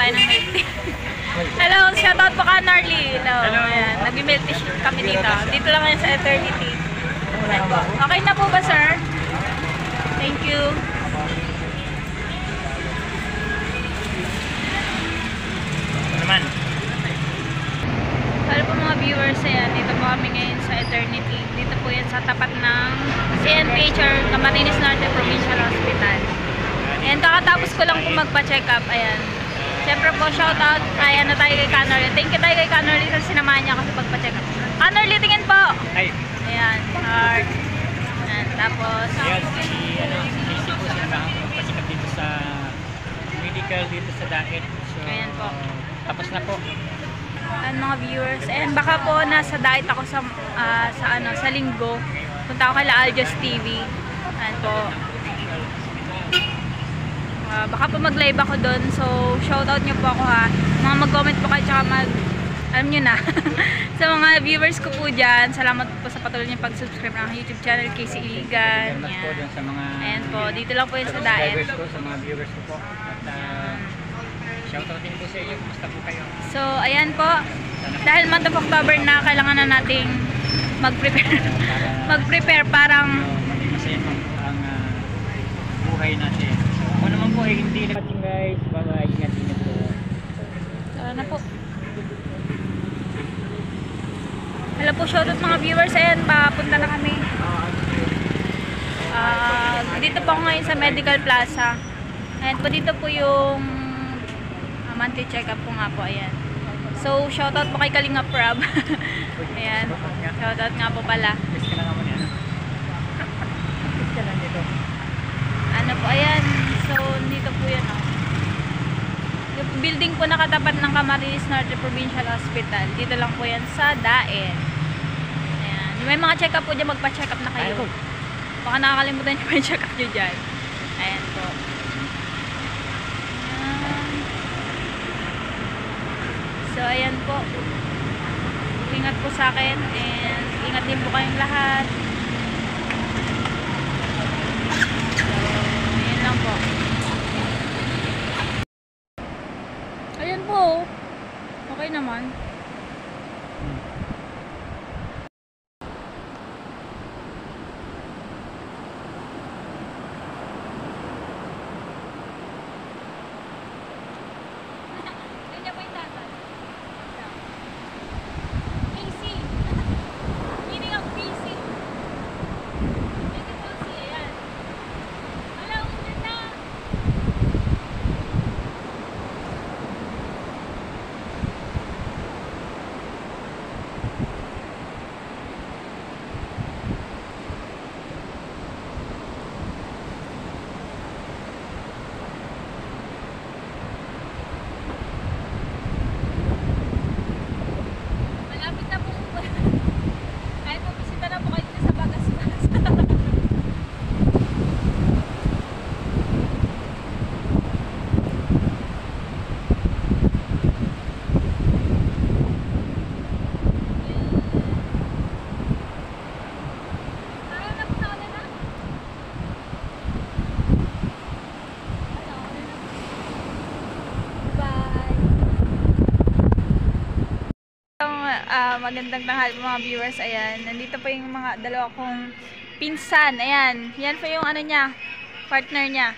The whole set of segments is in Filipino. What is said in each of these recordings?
tayo ng milk tea. Hello, shoutout po ka, Narly. Hello. Ayan, nag-milk tea kami dito. Dito lang ngayon sa Eternity. Okay na po ba, sir? Thank you. Naman. Hello po mga viewers, ayan, dito po kami ngayon sa Eternity. Dito po yan sa tapat ng CNPH or Camarines Norte Provincial Hospital. Ayan, kakatapos ko lang po magpa-check up, ayan. Siyempre po, shoutout, ayan na tayo kay Canorly. Thank you tayo kay Canorly sa sinamahan niya kasi pagpa-check up. Canorly, tingin po! Ay. Ayan, heart. Ayan, tapos... Ayan, si po siya magpasikap dito sa medical dito sa diet. So, ayan po. Tapos na po. Ayan mga viewers, and baka po nasa diet ako sa linggo. Punta ako kay Aljos TV. Ayan po. Baka po mag-live ako doon. So, shoutout nyo po ako ha. Mga mag-comment po kayo tsaka alam nyo na. Sa mga viewers ko po dyan, salamat po sa patuloy nyo pag-subscribe ng YouTube channel Casey Iligan. Salamat po dun sa mga ayan po, dito lang po yun sa diet. sa mga viewers ko po. At shoutout din po sa inyo. Kumusta po kayo? So, ayan po. Dahil month of October na, kailangan na nating mag-prepare parang maging masaya po ang buhay natin. So, ako naman po ay hindi na watching guys. Bye-bye. Ingat-ingat po. tara na po. Hello po, shoutout mga viewers. Ayan, papunta na kami. Dito po ako ngayon sa Medical Plaza. Ayan po, dito po yung monthly check-up po nga po. Ayan. So, shoutout po kay Kalinga Prab. Ayan. Shoutout nga po pala. Miss ka na naman yan. Miss ka lang dito. Ano po, ayan. So, dito po yan, oh. Yung building po nakatapat ng Camarines Norte Provincial Hospital. Dito lang po yan sa Daen. Ayan. May mga check-up po dyan, magpa-check up na kayo. Baka nakakalimutan nyo pa yung check-up nyo dyan. Ayan po. Ayan. So, ayan po. Ingat po sa akin and ingat din po kayong lahat. So, ayan lang po. Ayan po. Okay naman. Magandang tanghali mga viewers. Ayan, nandito po yung mga dalawa kong pinsan. Ayan, yan po yung ano niya, partner niya.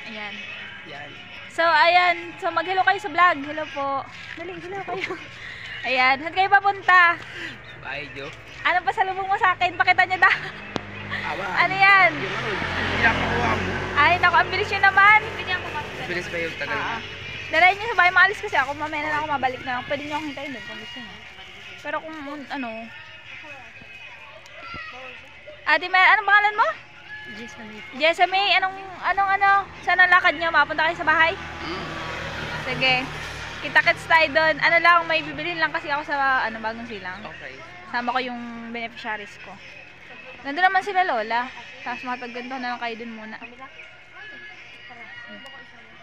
Ayan. So, ayan. So, mag-hello kayo sa vlog. Hello po. Dali, hello kayo. Ayan, saan kayo papunta? Bye, Jo. Ano pa salubong mo sa akin? Pakita niyo daw. Ano yan? Ay, naku, ang bilis nyo naman. Bilis ba yung tagal niya? Dalayan nyo sa bahay, maalis kasi ako. Mamaya na lang ako mabalik na lang. Pwede nyo akong hintayin doon kung gusto nyo. Pero kung ano... Ate Mel, anong pangalan mo? Jessamay. Anong, saan ang lakad nyo? Mapunta kayo sa bahay? Sige. Kita-kits tayo doon. Ano lang, may bibilhin lang kasi ako sa Bagong Silang. Okay. Sama ko yung beneficiaries ko. Nandun naman sila Lola. Tapos makapagganto na lang kayo dun muna.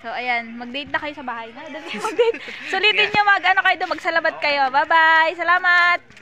So, ayan. Mag-date na kayo sa bahay. Mag-date. Sulitin nyo ano kayo doon. Magsalabat kayo. Bye-bye. Salamat.